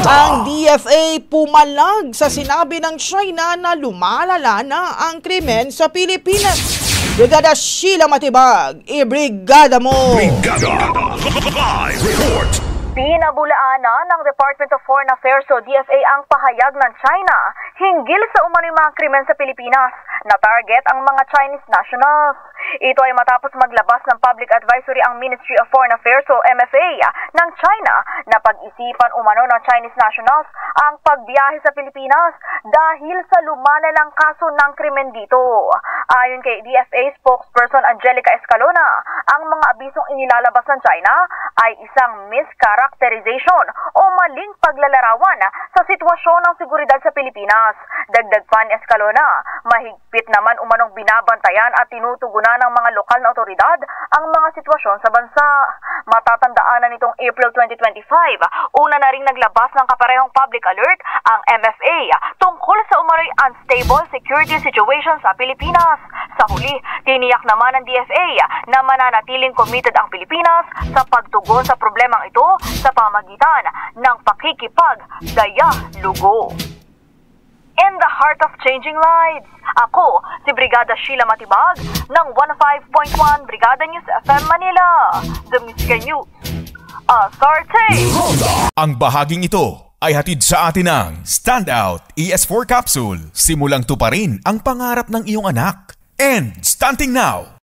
Ang DFA pumalag sa sinabi ng China na lumalala na ang krimen sa Pilipinas. Brigada Sheila Matibag, ibrigada mo! Brigada! Live report! Pinabulaan na ng Department of Foreign Affairs o DFA ang pahayag ng China hinggil sa umano'y mga krimen sa Pilipinas na target ang mga Chinese nationals. Ito ay matapos maglabas ng public advisory ang Ministry of Foreign Affairs o MFA ng China na pag-isipan umano ng Chinese nationals ang pagbiyahe sa Pilipinas dahil sa lumalalang kaso ng krimen dito. Ayon kay DFA spokesperson Angelica Escalona, ang mga abisong inilalabas ng China ay isang mischaracterization o maling paglalarawan sa sitwasyon ng seguridad sa Pilipinas. Dagdag pa ni Escalona, mahigpit naman umanong binabantayan at tinutugunan ng mga lokal na otoridad ang mga sitwasyon sa bansa. Matatandaan na nitong April 2025, una na ring naglabas ng kaparehong public alert ang MFA tungkol sa umano'y unstable security situation sa Pilipinas. Sa huli, tiniyak naman ng DFA na mananatiling committed ang Pilipinas sa pagtugon sa problemang ito sa pamagitan ng pakikipag-dialogo. In the heart of changing lives, ako si Brigada Sheila Matibag ng 105.1 Brigada News FM Manila, The Music News. Asarte! Ang bahaging ito ay hatid sa atin ng Standout ES4 Capsule. Simulang tuparin ang pangarap ng iyong anak. And stunting now,